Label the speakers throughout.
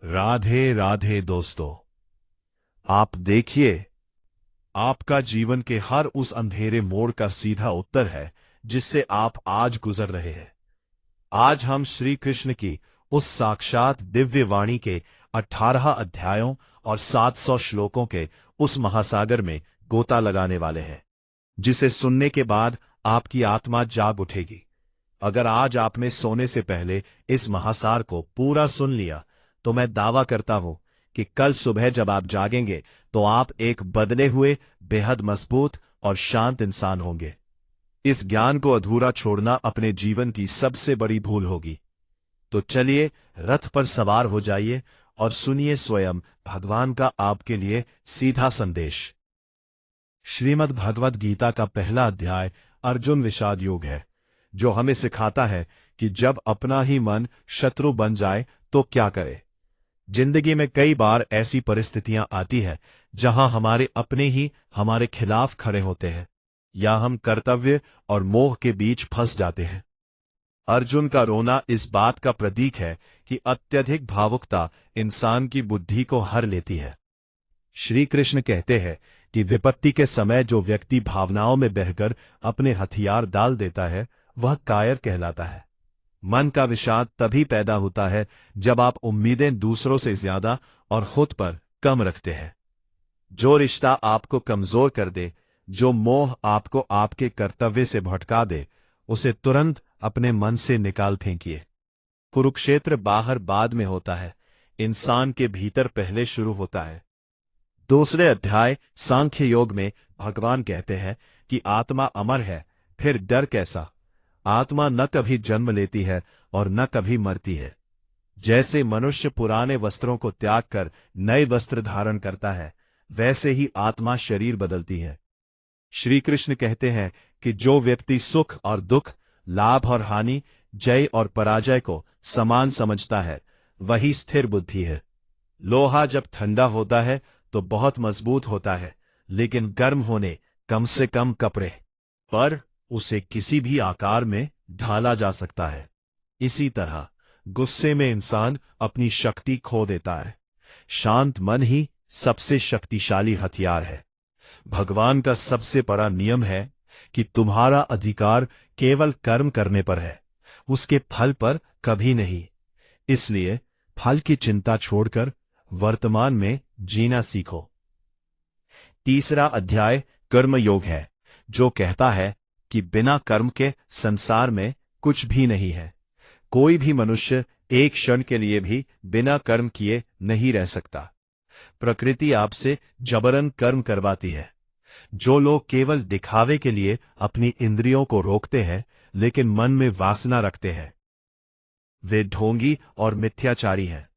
Speaker 1: राधे राधे दोस्तों। आप देखिए, आपका जीवन के हर उस अंधेरे मोड़ का सीधा उत्तर है जिससे आप आज गुजर रहे हैं। आज हम श्री कृष्ण की उस साक्षात दिव्य वाणी के 18 अध्यायों और 700 श्लोकों के उस महासागर में गोता लगाने वाले हैं, जिसे सुनने के बाद आपकी आत्मा जाग उठेगी। अगर आज आपने सोने से पहले इस महासार को पूरा सुन लिया, तो मैं दावा करता हूं कि कल सुबह जब आप जागेंगे तो आप एक बदले हुए, बेहद मजबूत और शांत इंसान होंगे। इस ज्ञान को अधूरा छोड़ना अपने जीवन की सबसे बड़ी भूल होगी। तो चलिए, रथ पर सवार हो जाइए और सुनिए स्वयं भगवान का आपके लिए सीधा संदेश। श्रीमद् भगवद गीता का पहला अध्याय अर्जुन विषाद योग है, जो हमें सिखाता है कि जब अपना ही मन शत्रु बन जाए तो क्या करे। जिंदगी में कई बार ऐसी परिस्थितियां आती है जहां हमारे अपने ही हमारे खिलाफ खड़े होते हैं, या हम कर्तव्य और मोह के बीच फंस जाते हैं। अर्जुन का रोना इस बात का प्रतीक है कि अत्यधिक भावुकता इंसान की बुद्धि को हर लेती है। श्री कृष्ण कहते हैं कि विपत्ति के समय जो व्यक्ति भावनाओं में बहकर अपने हथियार डाल देता है, वह कायर कहलाता है। मन का विषाद तभी पैदा होता है जब आप उम्मीदें दूसरों से ज्यादा और खुद पर कम रखते हैं। जो रिश्ता आपको कमजोर कर दे, जो मोह आपको आपके कर्तव्य से भटका दे, उसे तुरंत अपने मन से निकाल फेंकिए। कुरुक्षेत्र बाहर बाद में होता है, इंसान के भीतर पहले शुरू होता है। दूसरे अध्याय सांख्य योग में भगवान कहते हैं कि आत्मा अमर है, फिर डर कैसा। आत्मा न कभी जन्म लेती है और न कभी मरती है। जैसे मनुष्य पुराने वस्त्रों को त्याग कर नए वस्त्र धारण करता है, वैसे ही आत्मा शरीर बदलती है। श्री कृष्ण कहते हैं कि जो व्यक्ति सुख और दुख, लाभ और हानि, जय और पराजय को समान समझता है, वही स्थिर बुद्धि है। लोहा जब ठंडा होता है तो बहुत मजबूत होता है, लेकिन गर्म होने कम से कम कपड़े पर उसे किसी भी आकार में ढाला जा सकता है। इसी तरह गुस्से में इंसान अपनी शक्ति खो देता है। शांत मन ही सबसे शक्तिशाली हथियार है। भगवान का सबसे बड़ा नियम है कि तुम्हारा अधिकार केवल कर्म करने पर है, उसके फल पर कभी नहीं। इसलिए फल की चिंता छोड़कर वर्तमान में जीना सीखो। तीसरा अध्याय कर्म योग है, जो कहता है कि बिना कर्म के संसार में कुछ भी नहीं है। कोई भी मनुष्य एक क्षण के लिए भी बिना कर्म किए नहीं रह सकता। प्रकृति आपसे जबरन कर्म करवाती है। जो लोग केवल दिखावे के लिए अपनी इंद्रियों को रोकते हैं, लेकिन मन में वासना रखते हैं, वे ढोंगी और मिथ्याचारी हैं।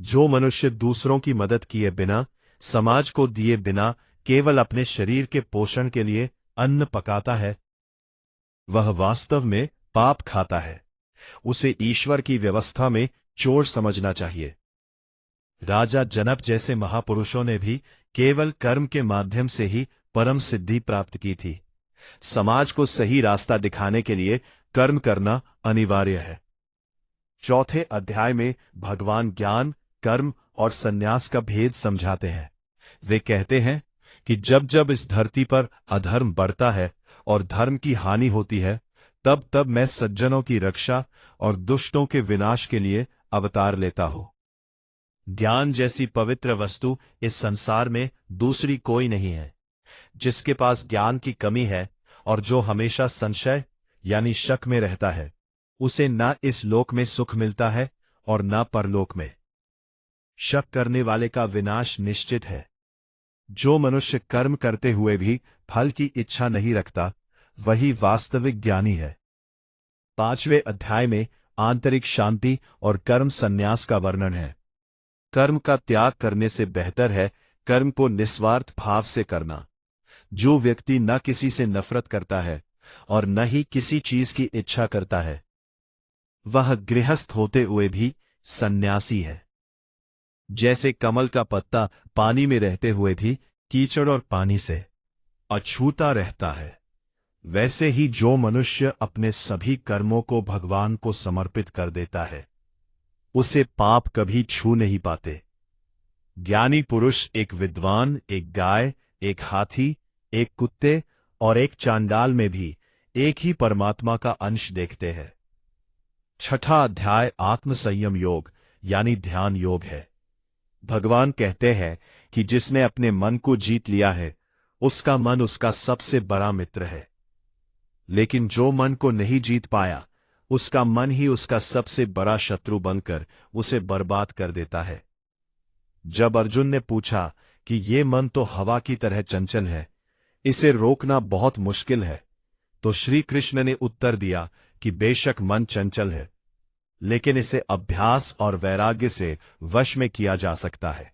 Speaker 1: जो मनुष्य दूसरों की मदद किए बिना, समाज को दिए बिना, केवल अपने शरीर के पोषण के लिए अन्न पकाता है, वह वास्तव में पाप खाता है। उसे ईश्वर की व्यवस्था में चोर समझना चाहिए। राजा जनक जैसे महापुरुषों ने भी केवल कर्म के माध्यम से ही परम सिद्धि प्राप्त की थी। समाज को सही रास्ता दिखाने के लिए कर्म करना अनिवार्य है। चौथे अध्याय में भगवान ज्ञान, कर्म और संन्यास का भेद समझाते हैं। वे कहते हैं कि जब जब इस धरती पर अधर्म बढ़ता है और धर्म की हानि होती है, तब तब मैं सज्जनों की रक्षा और दुष्टों के विनाश के लिए अवतार लेता हूं। ज्ञान जैसी पवित्र वस्तु इस संसार में दूसरी कोई नहीं है। जिसके पास ज्ञान की कमी है और जो हमेशा संशय यानी शक में रहता है, उसे न इस लोक में सुख मिलता है और न परलोक में। शक करने वाले का विनाश निश्चित है। जो मनुष्य कर्म करते हुए भी फल की इच्छा नहीं रखता, वही वास्तविक ज्ञानी है। पांचवें अध्याय में आंतरिक शांति और कर्म संन्यास का वर्णन है। कर्म का त्याग करने से बेहतर है कर्म को निस्वार्थ भाव से करना। जो व्यक्ति न किसी से नफरत करता है और न ही किसी चीज की इच्छा करता है, वह गृहस्थ होते हुए भी सन्यासी है। जैसे कमल का पत्ता पानी में रहते हुए भी कीचड़ और पानी से अछूता रहता है, वैसे ही जो मनुष्य अपने सभी कर्मों को भगवान को समर्पित कर देता है, उसे पाप कभी छू नहीं पाते। ज्ञानी पुरुष एक विद्वान, एक गाय, एक हाथी, एक कुत्ते और एक चांडाल में भी एक ही परमात्मा का अंश देखते हैं। छठा अध्याय आत्म संयम योग यानी ध्यान योग है। भगवान कहते हैं कि जिसने अपने मन को जीत लिया है, उसका मन उसका सबसे बड़ा मित्र है। लेकिन जो मन को नहीं जीत पाया, उसका मन ही उसका सबसे बड़ा शत्रु बनकर उसे बर्बाद कर देता है। जब अर्जुन ने पूछा कि ये मन तो हवा की तरह चंचल है, इसे रोकना बहुत मुश्किल है, तो श्री कृष्ण ने उत्तर दिया कि बेशक मन चंचल है, लेकिन इसे अभ्यास और वैराग्य से वश में किया जा सकता है।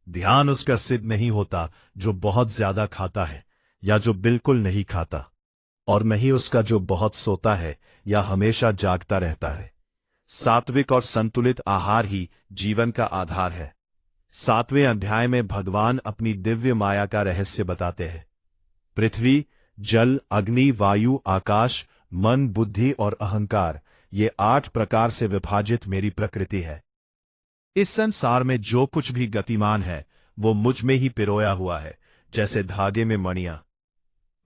Speaker 1: ध्यान उसका सिद्ध नहीं होता जो बहुत ज्यादा खाता है या जो बिल्कुल नहीं खाता, और नहीं उसका जो बहुत सोता है या हमेशा जागता रहता है। सात्विक और संतुलित आहार ही जीवन का आधार है। 7वें अध्याय में भगवान अपनी दिव्य माया का रहस्य बताते हैं। पृथ्वी, जल, अग्नि, वायु, आकाश, मन, बुद्धि और अहंकार, ये 8 प्रकार से विभाजित मेरी प्रकृति है। इस संसार में जो कुछ भी गतिमान है वो मुझ में ही पिरोया हुआ है, जैसे धागे में मणियां।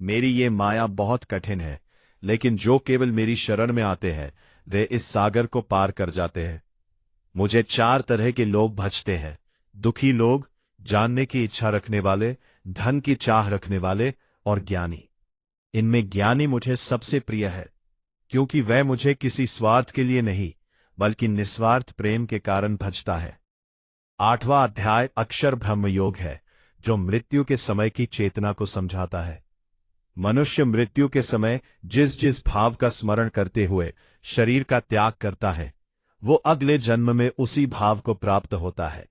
Speaker 1: मेरी ये माया बहुत कठिन है, लेकिन जो केवल मेरी शरण में आते हैं वे इस सागर को पार कर जाते हैं। मुझे 4 तरह के लोग भजते हैं: दुखी लोग, जानने की इच्छा रखने वाले, धन की चाह रखने वाले और ज्ञानी। इनमें ज्ञानी मुझे सबसे प्रिय है, क्योंकि वह मुझे किसी स्वार्थ के लिए नहीं बल्कि निस्वार्थ प्रेम के कारण भजता है। 8वां अध्याय अक्षर ब्रह्म योग है, जो मृत्यु के समय की चेतना को समझाता है। मनुष्य मृत्यु के समय जिस जिस भाव का स्मरण करते हुए शरीर का त्याग करता है, वो अगले जन्म में उसी भाव को प्राप्त होता है।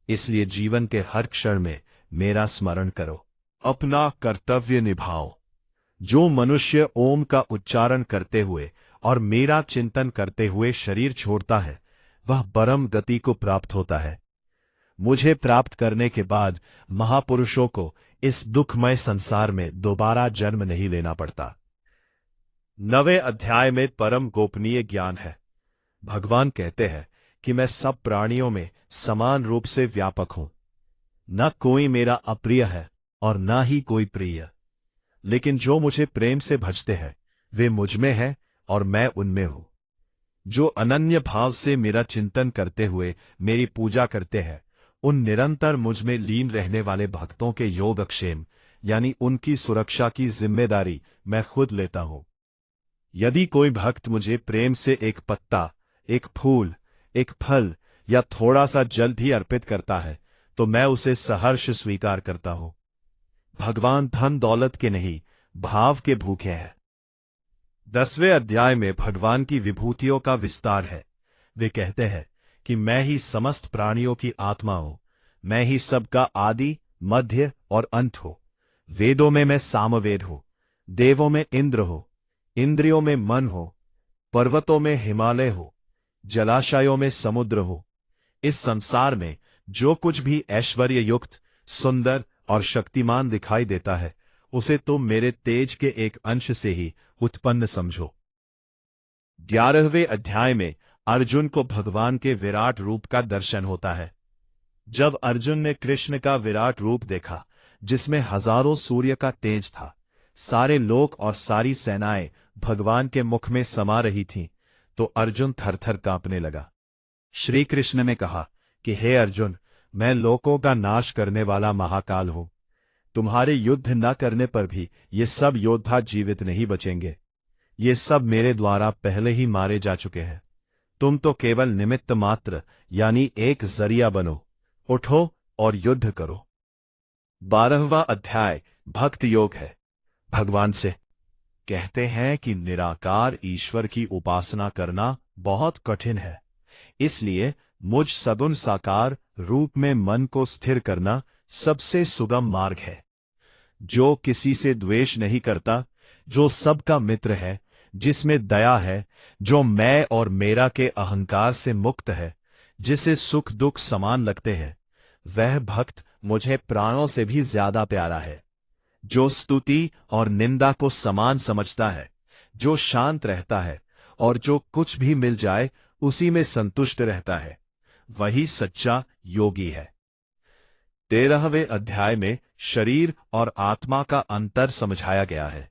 Speaker 1: इसलिए जीवन के हर क्षण में मेरा स्मरण करो, अपना कर्तव्य निभाओ। जो मनुष्य ओम का उच्चारण करते हुए और मेरा चिंतन करते हुए शरीर छोड़ता है, वह परम गति को प्राप्त होता है। मुझे प्राप्त करने के बाद महापुरुषों को इस दुखमय संसार में दोबारा जन्म नहीं लेना पड़ता। 9वें अध्याय में परम गोपनीय ज्ञान है। भगवान कहते हैं कि मैं सब प्राणियों में समान रूप से व्यापक हूं। न कोई मेरा अप्रिय है और न ही कोई प्रिय, लेकिन जो मुझे प्रेम से भजते हैं वे मुझ में हैं और मैं उनमें हूं। जो अनन्य भाव से मेरा चिंतन करते हुए मेरी पूजा करते हैं, उन निरंतर मुझ में लीन रहने वाले भक्तों के योगक्षेम यानी उनकी सुरक्षा की जिम्मेदारी मैं खुद लेता हूं। यदि कोई भक्त मुझे प्रेम से एक पत्ता, एक फूल, एक फल या थोड़ा सा जल भी अर्पित करता है, तो मैं उसे सहर्ष स्वीकार करता हूं। भगवान धन दौलत के नहीं, भाव के भूखे हैं। 10वें अध्याय में भगवान की विभूतियों का विस्तार है। वे कहते हैं कि मैं ही समस्त प्राणियों की आत्मा हूं, मैं ही सबका आदि, मध्य और अंत हूं। वेदों में मैं सामवेद हूं, देवों में इंद्र हो, इंद्रियों में मन हो, पर्वतों में हिमालय हो, जलाशयों में समुद्र हो। इस संसार में जो कुछ भी ऐश्वर्य युक्त, सुंदर और शक्तिमान दिखाई देता है, उसे तुम मेरे तेज के एक अंश से ही उत्पन्न समझो। 11वें अध्याय में अर्जुन को भगवान के विराट रूप का दर्शन होता है। जब अर्जुन ने कृष्ण का विराट रूप देखा, जिसमें हजारों सूर्य का तेज था, सारे लोक और सारी सेनाएं भगवान के मुख में समा रही थीं, तो अर्जुन थरथर कांपने लगा। श्री कृष्ण ने कहा कि हे अर्जुन, मैं लोकों का नाश करने वाला महाकाल हूं। तुम्हारे युद्ध न करने पर भी ये सब योद्धा जीवित नहीं बचेंगे। ये सब मेरे द्वारा पहले ही मारे जा चुके हैं। तुम तो केवल निमित्त मात्र यानी एक जरिया बनो। उठो और युद्ध करो। 12वां अध्याय भक्त योग है। भगवान से कहते हैं कि निराकार ईश्वर की उपासना करना बहुत कठिन है, इसलिए मुझ सगुण साकार रूप में मन को स्थिर करना सबसे सुगम मार्ग है। जो किसी से द्वेष नहीं करता, जो सबका मित्र है, जिसमें दया है, जो मैं और मेरा के अहंकार से मुक्त है, जिसे सुख दुख समान लगते हैं, वह भक्त मुझे प्राणों से भी ज्यादा प्यारा है। जो स्तुति और निंदा को समान समझता है, जो शांत रहता है और जो कुछ भी मिल जाए उसी में संतुष्ट रहता है, वही सच्चा योगी है। 13वें अध्याय में शरीर और आत्मा का अंतर समझाया गया है।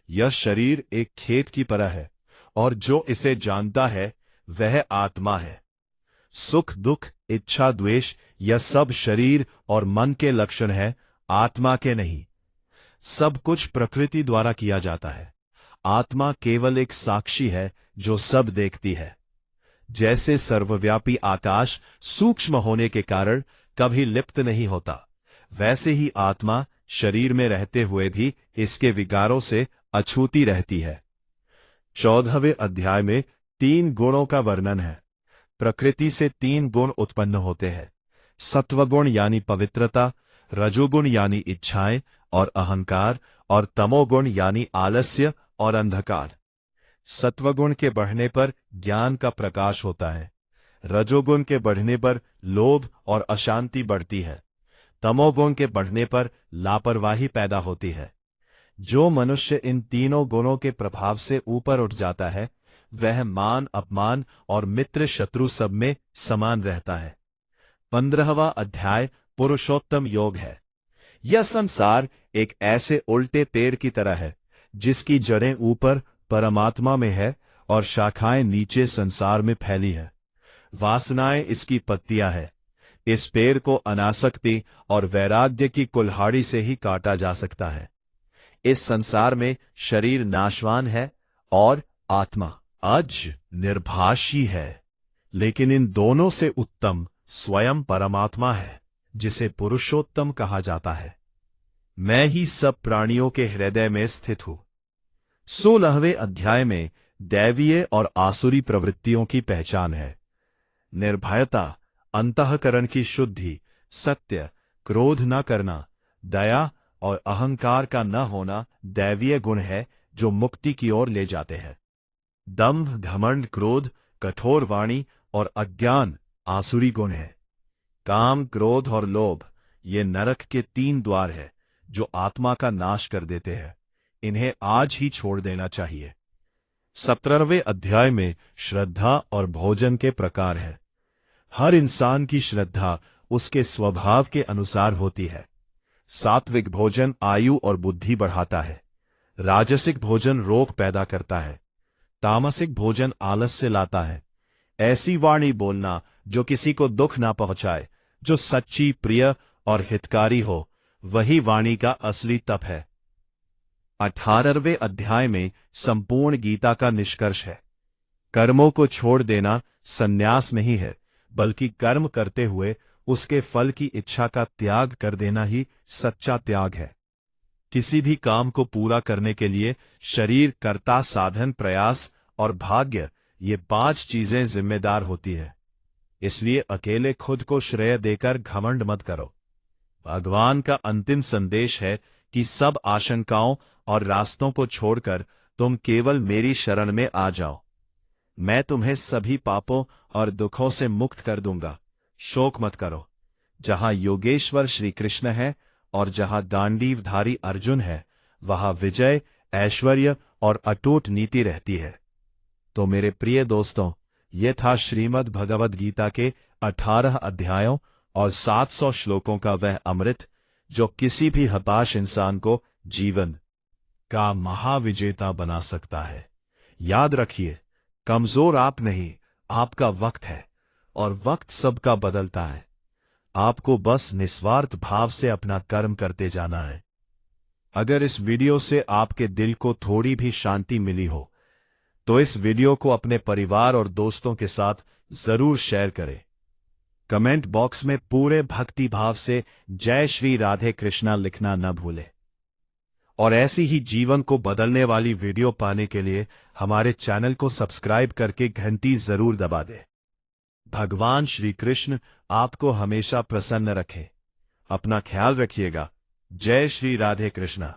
Speaker 1: यह शरीर एक खेत की तरह है और जो इसे जानता है वह आत्मा है। सुख दुख इच्छा द्वेष यह सब शरीर और मन के लक्षण है, आत्मा के नहीं। सब कुछ प्रकृति द्वारा किया जाता है। आत्मा केवल एक साक्षी है जो सब देखती है। जैसे सर्वव्यापी आकाश सूक्ष्म होने के कारण कभी लिप्त नहीं होता, वैसे ही आत्मा शरीर में रहते हुए भी इसके विकारों से अछूती रहती है। 14वें अध्याय में 3 गुणों का वर्णन है। प्रकृति से 3 गुण उत्पन्न होते हैं। सत्वगुण यानी पवित्रता, रजोगुण यानी इच्छाएं और अहंकार, और तमोगुण यानी आलस्य और अंधकार। सत्वगुण के बढ़ने पर ज्ञान का प्रकाश होता है। रजोगुण के बढ़ने पर लोभ और अशांति बढ़ती है। तमोगुण के बढ़ने पर लापरवाही पैदा होती है। जो मनुष्य इन तीनों गुणों के प्रभाव से ऊपर उठ जाता है वह मान अपमान और मित्र शत्रु सब में समान रहता है। 15वां अध्याय पुरुषोत्तम योग है। यह संसार एक ऐसे उल्टे पेड़ की तरह है जिसकी जड़ें ऊपर परमात्मा में है और शाखाएं नीचे संसार में फैली है। वासनाएं इसकी पत्तियां है। इस पेड़ को अनासक्ति और वैराग्य की कुल्हाड़ी से ही काटा जा सकता है। इस संसार में शरीर नाशवान है और आत्मा आज निर्भाषी है, लेकिन इन दोनों से उत्तम स्वयं परमात्मा है जिसे पुरुषोत्तम कहा जाता है। मैं ही सब प्राणियों के हृदय में स्थित हूं। 16वें अध्याय में दैवीय और आसुरी प्रवृत्तियों की पहचान है। निर्भयता, अंतःकरण की शुद्धि, सत्य, क्रोध न करना, दया और अहंकार का न होना दैवीय गुण है जो मुक्ति की ओर ले जाते हैं। दंभ, घमंड, क्रोध, कठोर वाणी और अज्ञान आसुरी गुण है। काम, क्रोध और लोभ ये नरक के 3 द्वार है जो आत्मा का नाश कर देते हैं। इन्हें आज ही छोड़ देना चाहिए। 17वें अध्याय में श्रद्धा और भोजन के प्रकार है। हर इंसान की श्रद्धा उसके स्वभाव के अनुसार होती है। सात्विक भोजन आयु और बुद्धि बढ़ाता है। राजसिक भोजन रोग पैदा करता है। तामसिक भोजन आलस्य लाता है। ऐसी वाणी बोलना जो किसी को दुख ना पहुंचाए, जो सच्ची, प्रिय और हितकारी हो, वही वाणी का असली तप है। 18वें अध्याय में संपूर्ण गीता का निष्कर्ष है। कर्मों को छोड़ देना संन्यास नहीं है, बल्कि कर्म करते हुए उसके फल की इच्छा का त्याग कर देना ही सच्चा त्याग है। किसी भी काम को पूरा करने के लिए शरीर, कर्ता, साधन, प्रयास और भाग्य ये 5 चीजें जिम्मेदार होती है। इसलिए अकेले खुद को श्रेय देकर घमंड मत करो। भगवान का अंतिम संदेश है कि सब आशंकाओं और रास्तों को छोड़कर तुम केवल मेरी शरण में आ जाओ। मैं तुम्हें सभी पापों और दुखों से मुक्त कर दूंगा। शोक मत करो। जहां योगेश्वर श्री कृष्ण है और जहां गांडीवधारी अर्जुन है, वहां विजय, ऐश्वर्य और अटूट नीति रहती है। तो मेरे प्रिय दोस्तों, ये था श्रीमद् भगवद गीता के 18 अध्यायों और 700 श्लोकों का वह अमृत जो किसी भी हताश इंसान को जीवन का महाविजेता बना सकता है। याद रखिए, कमजोर आप नहीं, आपका वक्त है और वक्त सबका बदलता है। आपको बस निस्वार्थ भाव से अपना कर्म करते जाना है। अगर इस वीडियो से आपके दिल को थोड़ी भी शांति मिली हो तो इस वीडियो को अपने परिवार और दोस्तों के साथ जरूर शेयर करें। कमेंट बॉक्स में पूरे भक्ति भाव से जय श्री राधे कृष्णा लिखना न भूलें। और ऐसी ही जीवन को बदलने वाली वीडियो पाने के लिए हमारे चैनल को सब्सक्राइब करके घंटी जरूर दबा दें। भगवान श्री कृष्ण आपको हमेशा प्रसन्न रखें। अपना ख्याल रखिएगा। जय श्री राधे कृष्णा।